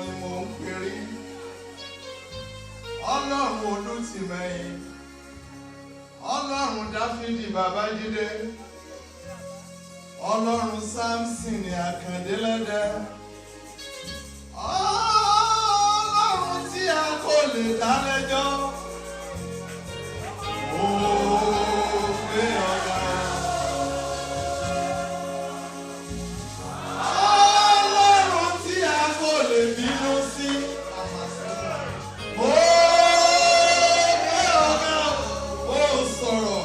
ni mò ń perí. Ọlọ́run Olútìmẹ́yìn. Ọlọ́run Dáfídì Babájídé. Ọlọ́run Sámsìn ní Àkàndé lẹ́dẹ́. Ọlọ́run tí a kò lè dá lẹ́jọ́. Ó gbé ọ̀gá. Ọlọ́run tí a kò lè bínú sí. Ó gbé ọ̀gá. Ó sọ̀rọ̀.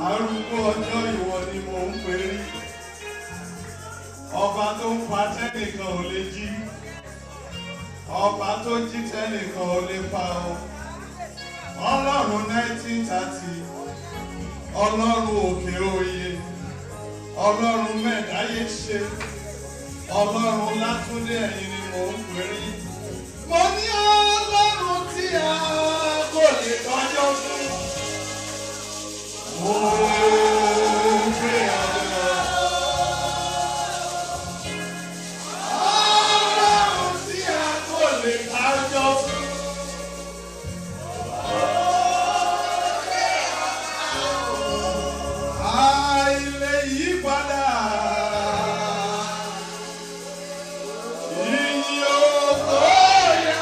Arúgbó ọjọ́ ìwọ ni mò ń perí. Ọba tó ń pa tẹ́nìkan ò lè jí. Ọba tó jí tẹ́nìkan ò lè pa o. Ọlọ́run 1930. Ọlọ́run òkè òye. Ọlọ́run mẹ́ẹ̀dáyé ṣe. Ọlọ́run Látúndé ẹ̀yin ni mò ń perí. Mo ní Ọlọ́run tí a kò lè tọ́jọ́ fún. Ọlọ́run tí a kò lè dájọ́ fún. Àìlè yípadà. Ìyìn ògo yẹ.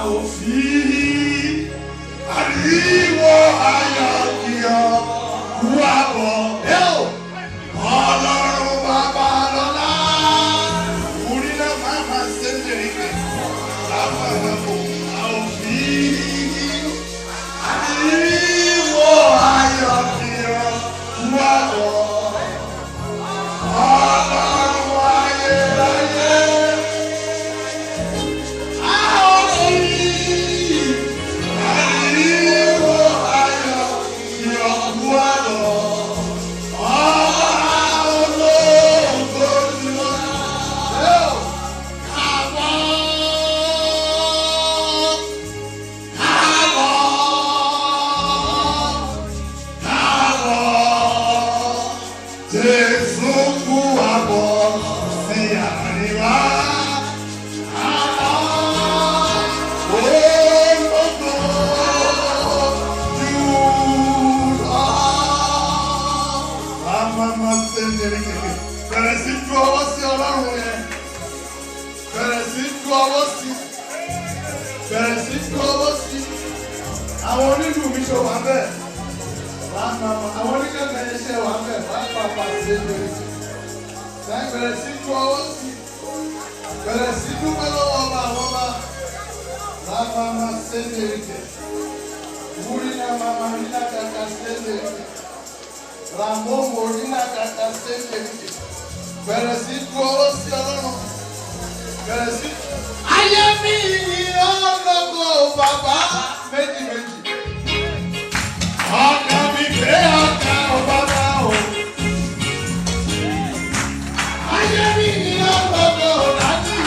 ò fi ariwo ayọ̀ kí ọ wá bọ̀. Ọlọ́run bàbá lọ́lá. Orílẹ̀ máa ṣe ń jẹ́ ìgbẹ́. Lápapọ̀ a ò fi ariwo ayọ̀ kí ọ wá bọ̀. Ọlọ́run ayérayé. A ò fi ariwo ayọ̀ kí ọ wá bọ̀. Jésù kú àbọ̀ sí àríwá. Ológo jùlọ. Máa ṣe ń jẹrìí kékeré. Bẹ̀rẹ̀ sí ju ọwọ́ sí Ọlọ́run yẹn. Bẹ̀rẹ̀ sí ju ọwọ́ sí. Bẹ̀rẹ̀ sí ju ọwọ́ sí. Àwọn onílù mi ṣe wà bẹ́ẹ̀. Àwọn oníkẹ́kẹ́ yẹn ṣe wà bẹ́ẹ̀. Pápá ṣe ń jẹrìí. Bẹ̀rẹ̀ sí ju ọwọ́ sí. Bẹ̀rẹ̀ sí dúpẹ́ lọ́wọ́ ọba àwọn ọba. Máa ṣe ń jẹrìí. Múrí náà máa rí lákàtà ṣe ń jẹrìí. Ramomo nina kaka sende. Bẹ̀rẹ̀ sí ju ọwọ́ sí Ọlọ́run. Bẹ̀rẹ̀ sí. Ayé mi ni ọlọ́gbọ̀ bàbá méjì. Ọkàn mi gbé ọkà bàbá o. Ayé mi ni ọlọ́gbọ̀ láti.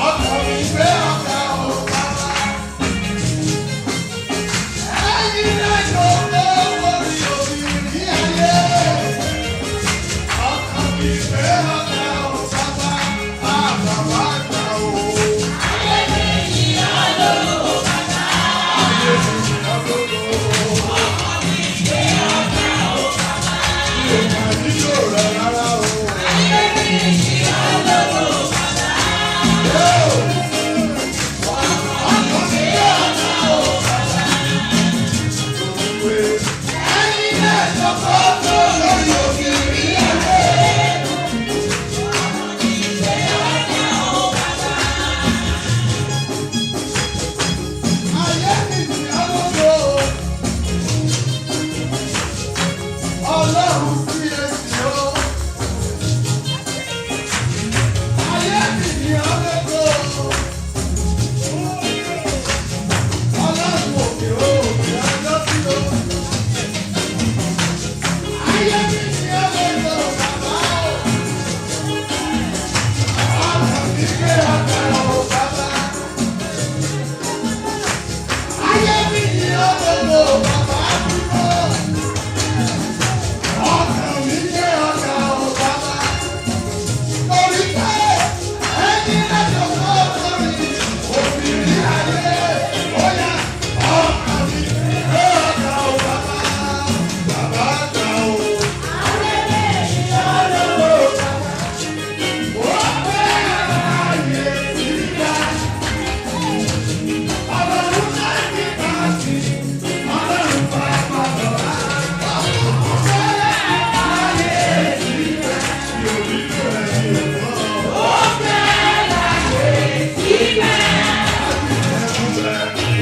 Ọkàn mi gbé ọkà bàbá. Ẹyin náà yóò lé orí omi ní ayé. Ọkàn mi gbé ọkà bàbá. Bàbá gbà o. Ayé mi ni ọlọ́gbọ̀ bàbá. Ayé mi ni ọlọ́gbọ̀. Ọkàn mi gbé ọkà bàbá. Ìyẹn àdíjọ́ rẹ̀ rárá o. Ayé mi ni ọlọ́gbọ̀ bàbá. Ọlọ́run fi èsì o. Ayé mi ni ọlọ́gbọ̀. Ọlọ́run òkè òkè ọjọ́ sí o. Ayé mi ni ọlọ́gbọ̀ bàbá o. Ọkàn mi gbé ọkà o bàbá. Ayé mi ni ọlọ́gbọ̀ bàbá bímọ. Ọkàn mi gbé ọkà o bàbá. Orí pé ẹni lẹ́jọ́ kọ́ sórí òbírí ayé. Bóyá ọkàn mi gbé ọkà o bàbá. Bàbá gbà o. Ayé mi ni ọlọ́gbọ̀ bàbá. Ó pẹ́ ayé síta. Ọlọ́run náà ní bàtì. Ọlọ́run bàbá lọ́la. Ó pẹ́ ayé síta. Yóò rí bẹ́ẹ̀ ni ó bọ̀. Ó pẹ́ ayé síta.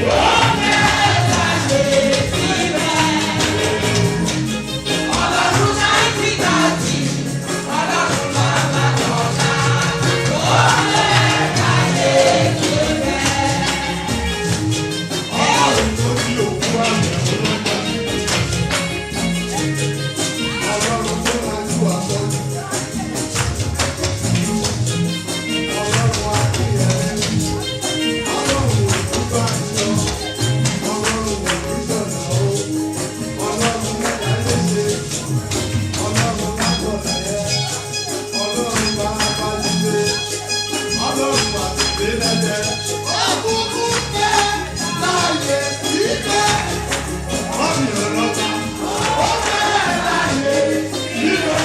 Ó pẹ́ ayé síta. Ọlọ́run náà ní bàtì. Ọlọ́run bàbá lọ́la. Ó pẹ́ ayé síta. Ọlọ́run tó ní òkú àmì ọlọ́gbà. Ọlọ́run tó máa tú àtọ́jú. Ọlọ́run akínyẹlẹ. Ọlọ́run òkúta àjọ. Ọlọ́run òkúta o. Ọlọ́run mẹ́ta léṣe. Ọlọ́run lágbọ̀dẹ̀yẹ. Ọlọ́run bá bá dìde. Ọlọ́run àtìgbé lẹ́jẹ̀. Ọkùnkùn jẹ́ láyé síbẹ̀. Mọ́mí ọlọ́ba. Ó fẹ́ láyé síbẹ̀.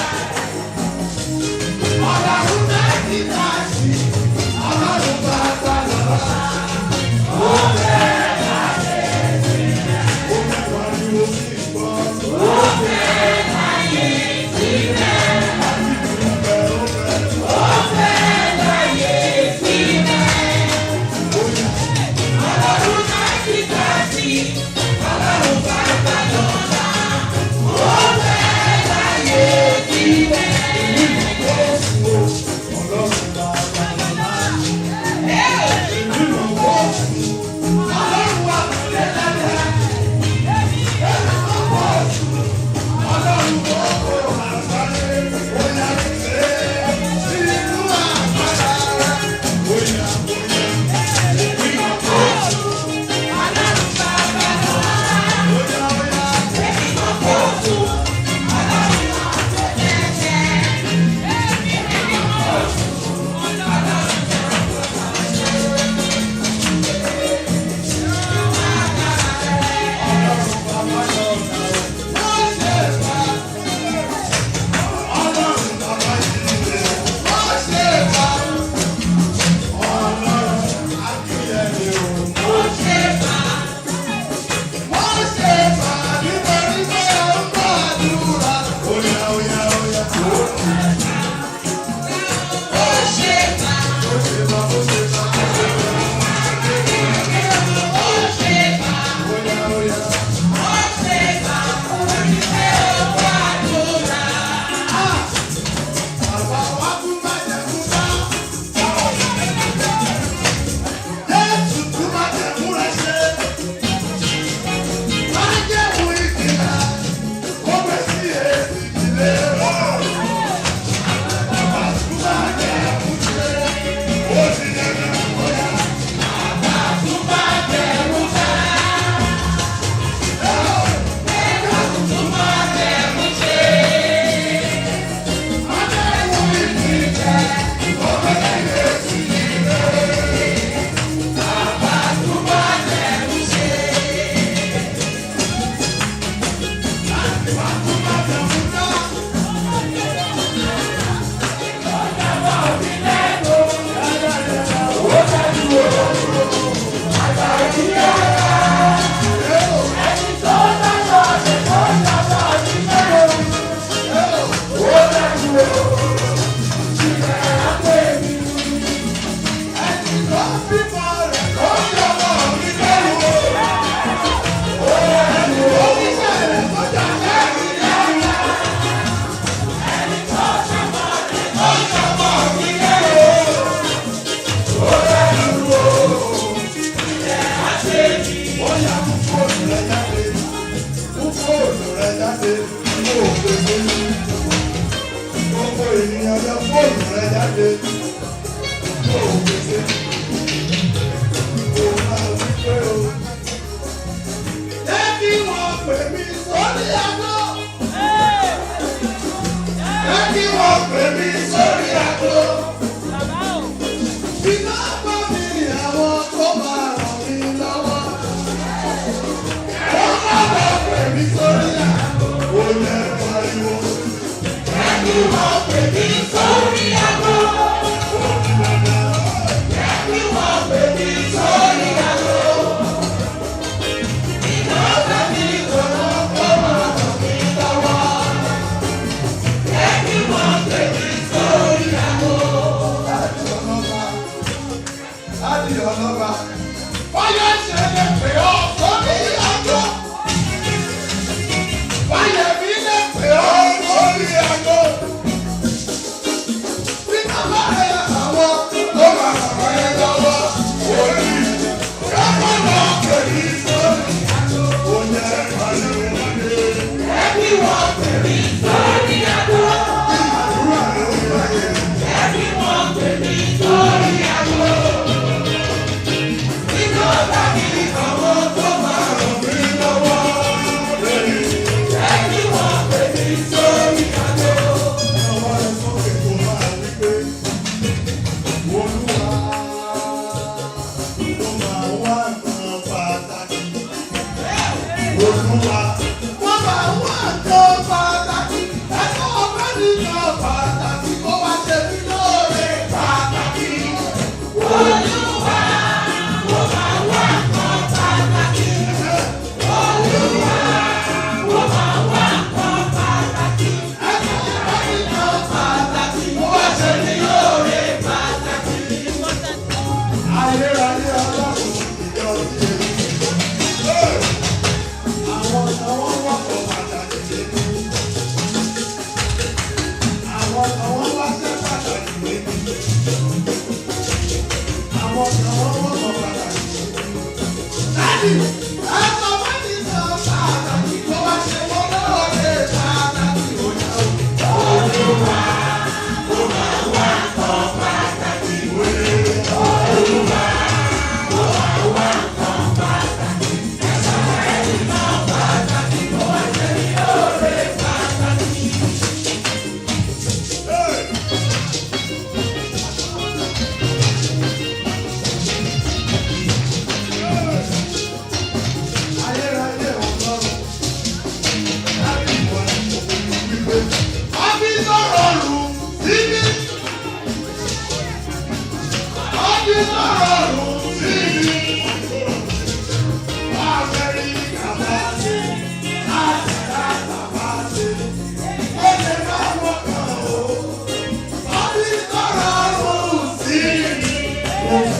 Ọlọ́run náà ti dá sí. Ọlọ́run bá bá Yeah.